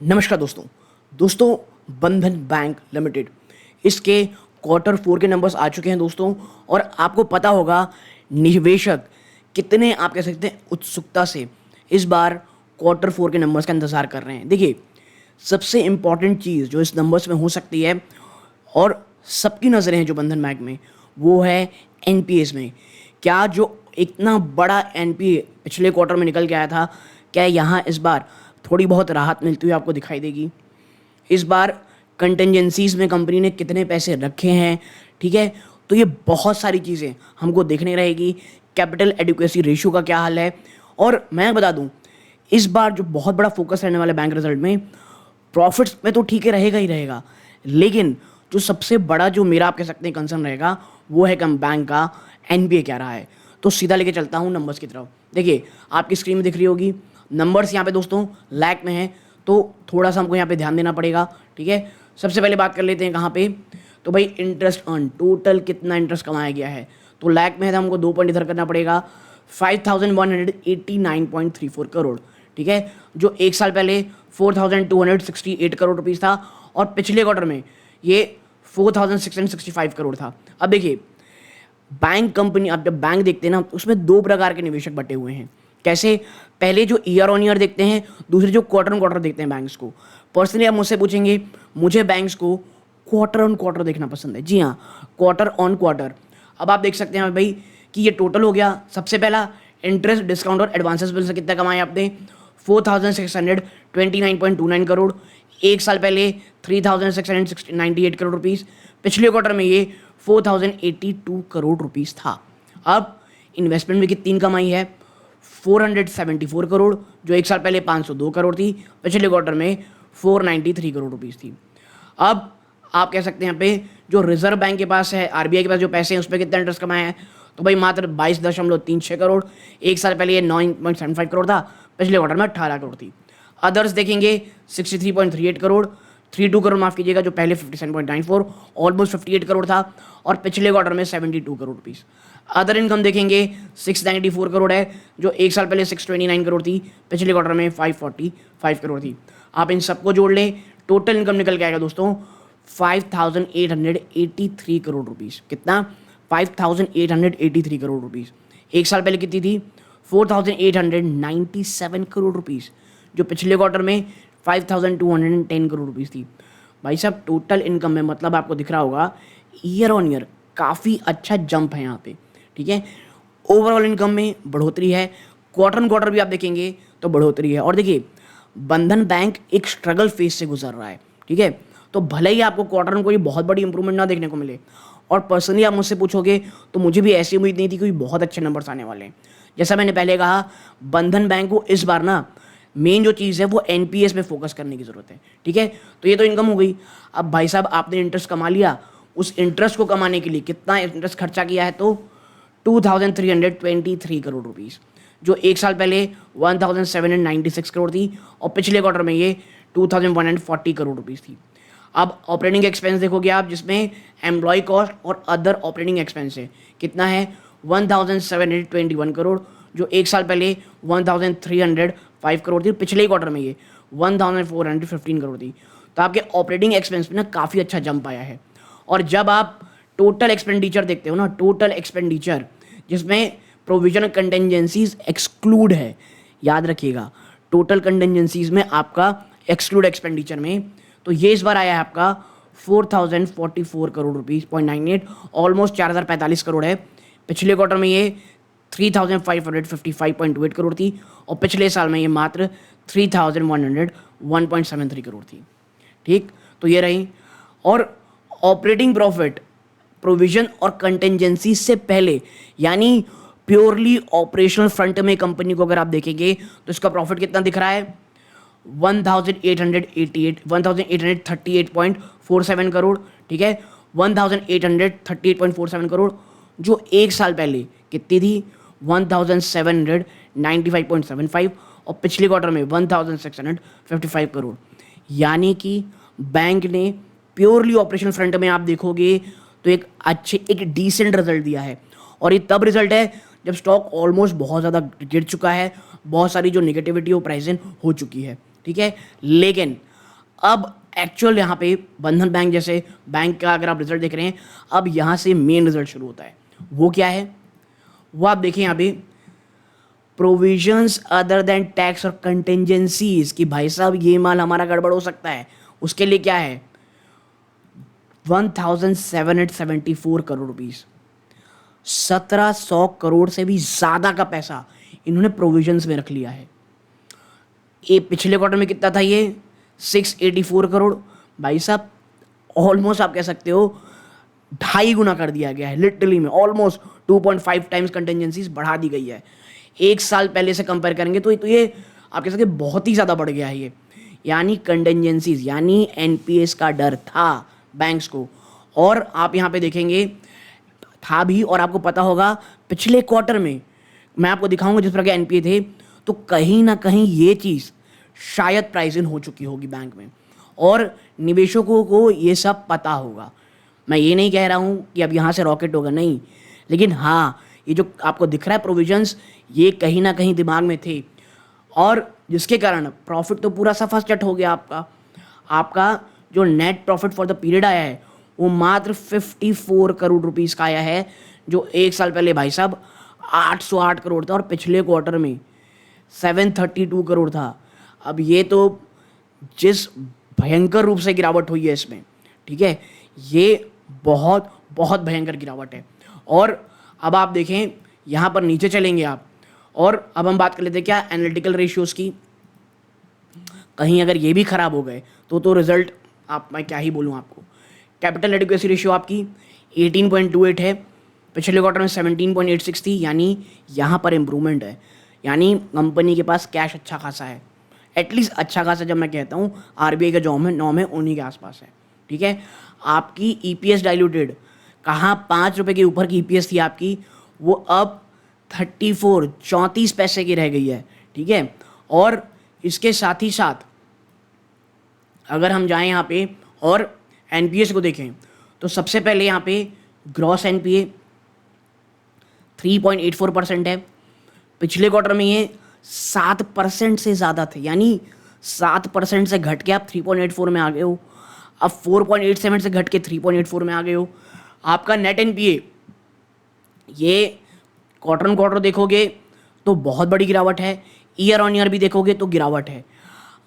नमस्कार दोस्तों बंधन बैंक लिमिटेड इसके क्वार्टर 4 के नंबर्स आ चुके हैं दोस्तों। और आपको पता होगा निवेशक कितने आप कह सकते हैं उत्सुकता से इस बार क्वार्टर 4 के नंबर्स का इंतज़ार कर रहे हैं। देखिए, सबसे इम्पॉर्टेंट चीज़ जो इस नंबर्स में हो सकती है और सबकी नज़रें हैं जो बंधन बैंक में, वो है एनपीएस में। क्या जो इतना बड़ा एनपीए पिछले क्वार्टर में निकल के आया था, क्या यहाँ इस बार थोड़ी बहुत राहत मिलती हुई आपको दिखाई देगी? इस बार कंटिजेंसीज में कंपनी ने कितने पैसे रखे हैं, ठीक है? तो ये बहुत सारी चीज़ें हमको देखने रहेगी। कैपिटल एडिक्वेसी रेशियो का क्या हाल है? और मैं बता दूं, इस बार जो बहुत बड़ा फोकस रहने वाला बैंक रिजल्ट में, प्रॉफिट्स में तो ठीक है रहेगा ही रहेगा, लेकिन जो सबसे बड़ा जो मेरा आप कह सकते हैं कंसर्न रहेगा, वो है कम बैंक का एनपीए क्या रहा है। तो सीधा लेके चलता हूँ नंबर्स की तरफ। देखिए, आपकी स्क्रीन में दिख रही होगी नंबर्स यहाँ पे दोस्तों लैक में है, तो थोड़ा सा हमको यहाँ पे ध्यान देना पड़ेगा, ठीक है? सबसे पहले बात कर लेते हैं कहाँ पे, तो भाई इंटरेस्ट अर्न, टोटल कितना इंटरेस्ट कमाया गया है। तो लैक में है तो हमको 2 पॉइंट इधर करना पड़ेगा, 5189.34 करोड़, ठीक है? जो एक साल पहले 4268 करोड़ रुपीज़ था और पिछले क्वार्टर में ये 4665 करोड़ था। अब देखिए, बैंक कंपनी, आप जब बैंक देखते हैं ना, उसमें 2 प्रकार के निवेशक बटे हुए हैं। कैसे? पहले जो ईयर ऑन ईयर देखते हैं, दूसरे जो क्वार्टर ऑन क्वार्टर देखते हैं बैंक्स को। पर्सनली आप मुझसे पूछेंगे, मुझे बैंक्स को क्वार्टर ऑन क्वार्टर देखना पसंद है। जी हाँ, क्वार्टर ऑन क्वार्टर। अब आप देख सकते हैं भाई कि ये टोटल हो गया। सबसे पहला इंटरेस्ट, डिस्काउंट और एडवांसेस बिल से कितना कमाया आपने? 4629.29 करोड़। एक साल पहले 3698 करोड़ रुपीज़। पिछले क्वार्टर में ये 4082 करोड़ रुपीज़ था। अब इन्वेस्टमेंट में कितनी कमाई है? 474 करोड़, जो एक साल पहले 502 करोड़ थी, पिछले क्वार्टर में 493 करोड़ रुपीज़ थी। अब आप कह सकते हैं यहाँ पे जो रिजर्व बैंक के पास है, आरबीआई के पास जो पैसे हैं, उस पर कितना इंटरेस्ट कमाया है? तो भाई मात्र 22.36 करोड़। एक साल पहले ये 9.75 करोड़ था, पिछले क्वार्टर में 18 करोड़ थी। अदर्स देखेंगे 63.38 करोड़, 32 करोड़ माफ़ कीजिएगा, जो पहले 57.94, ऑलमोस्ट 58 करोड़ था और पिछले क्वार्टर में 72 करोड़ रुपीज़। अदर इनकम देखेंगे 694 करोड़ है, जो एक साल पहले 629 करोड़ थी, पिछले क्वार्टर में 545 करोड़ थी। आप इन सबको जोड़ लें, टोटल इनकम निकल के आएगा दोस्तों 5883 करोड़ रुपीज़। कितना? 5883 करोड़ रुपीज़। एक साल पहले कितनी थी? 4897 करोड़ रुपीज़, जो पिछले क्वार्टर में 5210 करोड़ रुपीज़ थी। भाई साहब, टोटल इनकम में मतलब आपको दिख रहा होगा ईयर ऑन ईयर काफ़ी अच्छा जंप है यहाँ पे, ठीक है? ओवरऑल इनकम में बढ़ोतरी है, क्वार्टर ऑन क्वार्टर भी आप देखेंगे तो बढ़ोतरी है। और देखिए, बंधन बैंक एक स्ट्रगल फेज से गुजर रहा है, ठीक है? तो भले ही आपको क्वार्टर में कोई बहुत बड़ी इंप्रूवमेंट ना देखने को मिले, और पर्सनली आप मुझसे पूछोगे तो मुझे भी ऐसी उम्मीद नहीं थी कोई बहुत अच्छे नंबर्स आने वाले हैं। जैसा मैंने पहले कहा, बंधन बैंक को इस बार ना मेन जो चीज़ है वो एनपीएस में फोकस करने की ज़रूरत है, ठीक है? तो ये तो इनकम हो गई। अब भाई साहब, आपने इंटरेस्ट कमा लिया, उस इंटरेस्ट को कमाने के लिए कितना इंटरेस्ट खर्चा किया है? तो 2323 करोड़ रुपीज़, जो एक साल पहले 1796 करोड़ थी और पिछले क्वार्टर में ये 2140 करोड़ रुपीज़ थी। अब ऑपरेटिंग एक्सपेंस देखोगे आप, जिसमें एम्प्लॉय कॉस्ट और अदर ऑपरेटिंग एक्सपेंस है, कितना है? 1721 करोड़, जो एक साल पहले 1305 करोड़ थी, पिछले क्वार्टर में ये 1415 करोड़ थी। तो आपके ऑपरेटिंग एक्सपेंस में ना काफ़ी अच्छा जंप आया है। और जब आप टोटल एक्सपेंडिचर देखते हो ना, टोटल एक्सपेंडिचर जिसमें प्रोविजन कंटेंजेंसीज एक्सक्लूड है, याद रखिएगा, टोटल कंटेंजेंसीज में आपका एक्सक्लूड एक्सपेंडिचर में, तो ये इस बार आया है आपका 4044 करोड़ रुपीज़, 0.98, ऑलमोस्ट 4045 करोड़ है। पिछले क्वार्टर में ये 3555.28 करोड़ थी और पिछले साल में ये मात्र 3101.73 करोड़ थी, ठीक? तो ये रही। और ऑपरेटिंग प्रॉफिट प्रोविजन और कंटेंजेंसी से पहले, यानी प्योरली ऑपरेशनल फ्रंट में कंपनी को अगर आप देखेंगे तो इसका प्रॉफिट कितना दिख रहा है? 1838.47 करोड़, ठीक है? 1838.47 करोड़, जो एक साल पहले कितनी थी? 1795.75 और पिछले क्वार्टर में 1655 करोड़। यानी कि बैंक ने प्योरली ऑपरेशन फ्रंट में आप देखोगे तो एक डिसेंट रिजल्ट दिया है। और ये तब रिजल्ट है जब स्टॉक ऑलमोस्ट बहुत ज़्यादा गिर चुका है, बहुत सारी जो निगेटिविटी वो प्राइसिंग हो चुकी है, ठीक है? लेकिन अब एक्चुअल यहाँ पे बंधन बैंक जैसे बैंक का अगर आप रिजल्ट देख रहे हैं, अब यहाँ से मेन रिजल्ट शुरू होता है। वो क्या है? वो आप देखिए यहाँ पे प्रोविजंस अदर देन टैक्स और कंटिजेंसीज कि भाई साहब ये माल हमारा गड़बड़ हो सकता है, उसके लिए क्या है 1774 करोड़ रुपीस, 1700 करोड़ से भी ज़्यादा का पैसा इन्होंने प्रोविजंस में रख लिया है। ये पिछले क्वार्टर में कितना था? ये 684 करोड़। भाई साहब ऑलमोस्ट आप कह सकते हो 2.5 गुना कर दिया गया है, लिटरली में ऑलमोस्ट 2.5 टाइम्स कंटिजेंसीज बढ़ा दी गई है। एक साल पहले से कंपेयर करेंगे तो ये आप कह सकते बहुत ही ज़्यादा बढ़ गया है ये। यानी कंटिजेंसीज यानी एनपीएस का डर था बैंक्स को, और आप यहाँ पे देखेंगे था भी, और आपको पता होगा पिछले क्वार्टर में मैं आपको दिखाऊंगा जिस तरह के एनपीए थे, तो कहीं ना कहीं ये चीज़ शायद प्राइस इन हो चुकी होगी बैंक में, और निवेशकों को ये सब पता होगा। मैं ये नहीं कह रहा हूँ कि अब यहाँ से रॉकेट होगा, नहीं, लेकिन हाँ ये जो आपको दिख रहा है प्रोविजंस, ये कहीं ना कहीं दिमाग में थे, और जिसके कारण प्रॉफिट तो पूरा सफा चट हो गया। आपका जो net profit for the period आया है वो मात्र 54 करोड़ रुपीस का आया है, जो एक साल पहले भाई साहब 808 करोड़ था, और पिछले क्वार्टर में 732 करोड़ था। अब ये तो जिस भयंकर रूप से गिरावट हुई है इसमें, ठीक है, ये बहुत बहुत भयंकर गिरावट है। और अब आप देखें यहाँ पर नीचे चलेंगे आप, और अब हम बात कर लेते हैं क्या एनालिटिकल रेशियोज़ की। कहीं अगर ये भी ख़राब हो गए तो रिजल्ट आप, मैं क्या ही बोलूँ आपको। कैपिटल एडिक्वेसी रेशियो आपकी 18.28 है, पिछले क्वार्टर में 17.86 थी, यानी यहाँ पर इम्प्रूवमेंट है। यानी कंपनी के पास कैश अच्छा खासा है, एटलीस्ट अच्छा खासा। जब मैं कहता हूँ आरबीआई का जो नॉर्म है उन्हीं के आसपास है, ठीक है। आपकी ईपीएस डाइल्यूटेड कहाँ 5 रुपये के ऊपर की ईपीएस थी आपकी, वो अब 34 पैसे की रह गई है, ठीक है। और इसके साथ ही साथ अगर हम जाएं यहाँ पे और एनपीएस को देखें, तो सबसे पहले यहाँ पे ग्रॉस एनपीए 3.84% है। पिछले क्वार्टर में ये 7% से ज़्यादा थे, यानी 7% से घट के आप 3.84 में आ गए हो। अब 4.87 से घट के 3.84 में आ गए हो। आपका नेट एनपीए ये क्वार्टर ऑन क्वार्टर देखोगे तो बहुत बड़ी गिरावट है, ईयर ऑन ईयर भी देखोगे तो गिरावट है।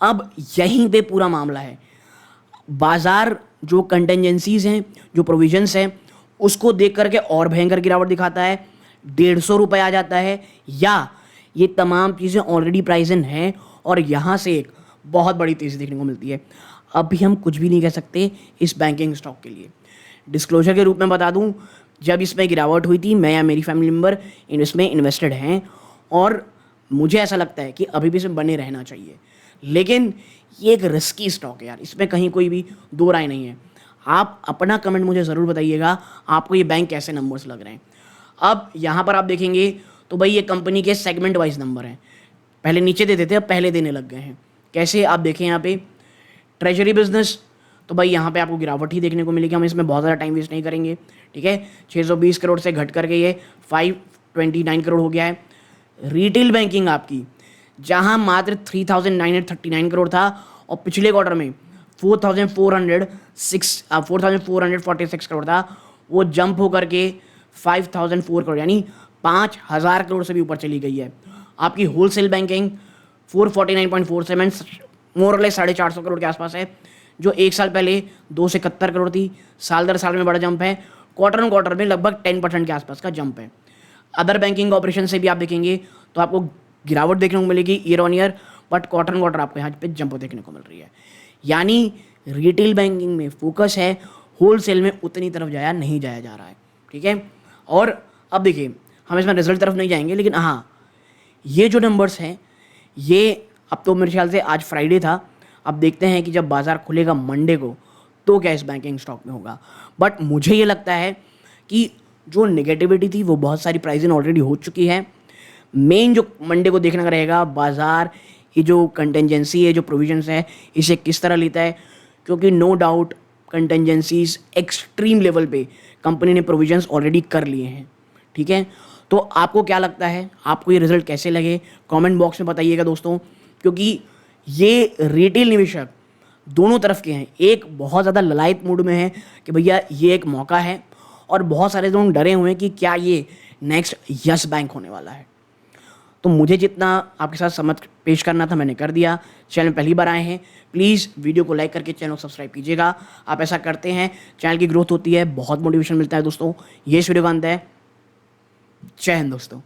अब यहीं पे पूरा मामला है। बाजार जो कंटेंजेंसीज हैं, जो प्रोविजंस हैं, उसको देख करके और भयंकर गिरावट दिखाता है, 150 रुपये आ जाता है, या ये तमाम चीज़ें ऑलरेडी प्राइस इन हैं और यहाँ से एक बहुत बड़ी तेज़ी देखने को मिलती है। अभी हम कुछ भी नहीं कह सकते इस बैंकिंग स्टॉक के लिए। डिस्क्लोजर के रूप में बता दूं, जब इसमें गिरावट हुई थी, मैं या मेरी फैमिली मेम्बर इसमें इन्वेस्टेड हैं, और मुझे ऐसा लगता है कि अभी भी इसमें बने रहना चाहिए। लेकिन ये एक रिस्की स्टॉक है यार, इसमें कहीं कोई भी दो राय नहीं है। आप अपना कमेंट मुझे ज़रूर बताइएगा आपको ये बैंक कैसे नंबर्स लग रहे हैं। अब यहाँ पर आप देखेंगे तो भाई ये कंपनी के सेगमेंट वाइज नंबर हैं। पहले नीचे देते थे, अब पहले देने लग गए हैं। कैसे? आप देखें यहाँ पे ट्रेजरी बिजनेस, तो भाई यहाँ पे आपको गिरावट ही देखने को मिलेगी। हम इसमें बहुत ज़्यादा टाइम वेस्ट नहीं करेंगे, ठीक है। 620 करोड़ से घट करके ये 529 करोड़ हो गया है। रिटेल बैंकिंग आपकी जहाँ मात्र 3,939 करोड़ था, और पिछले क्वार्टर में 4,446 करोड़ था, वो जंप होकर के 5,004 करोड़ यानी 5,000 करोड़ से भी ऊपर चली गई है। आपकी होलसेल बैंकिंग 449.47 मोरलेस 450 करोड़ के आसपास है, जो एक साल पहले 271 करोड़ थी। साल दर साल में बड़ा जंप है, क्वार्टर ऑन क्वार्टर में लगभग 10% के आसपास का जंप है। अदर बैंकिंग ऑपरेशन से भी आप देखेंगे तो आपको गिरावट देखने को मिलेगी year on year, but quarter on quarter आपको यहाँ पे जंप देखने को मिल रही है। यानी रिटेल बैंकिंग में फोकस है, होलसेल में उतनी तरफ नहीं जाया जा रहा है, ठीक है। और अब देखिए, हम इसमें रिजल्ट तरफ नहीं जाएंगे, लेकिन हाँ ये जो नंबर्स हैं ये, अब तो मेरे ख्याल से आज फ्राइडे था, अब देखते हैं कि जब बाज़ार खुलेगा मंडे को तो क्या इस बैंकिंग स्टॉक में होगा। बट मुझे ये लगता है कि जो नेगेटिविटी थी वो बहुत सारी प्राइसिंग ऑलरेडी हो चुकी है। मेन जो मंडे को देखना रहेगा बाज़ार ये जो कंटेंजेंसी है, जो प्रोविजंस है, इसे किस तरह लेता है, क्योंकि नो डाउट कंटेंजेंसीज एक्सट्रीम लेवल पे कंपनी ने प्रोविजंस ऑलरेडी कर लिए हैं, ठीक है। तो आपको क्या लगता है, आपको ये रिजल्ट कैसे लगे, कमेंट बॉक्स में बताइएगा दोस्तों, क्योंकि ये रिटेल निवेशक दोनों तरफ के हैं। एक बहुत ज़्यादा ललायत मूड में है कि भैया ये एक मौका है, और बहुत सारे लोग डरे हुए हैं कि क्या ये नेक्स्ट यस बैंक होने वाला है। तो मुझे जितना आपके साथ समझ पेश करना था मैंने कर दिया। चैनल में पहली बार आए हैं, प्लीज़ वीडियो को लाइक करके चैनल को सब्सक्राइब कीजिएगा। आप ऐसा करते हैं चैनल की ग्रोथ होती है, बहुत मोटिवेशन मिलता है दोस्तों। ये इस वीडियो का अंत है। जय हिंद दोस्तों।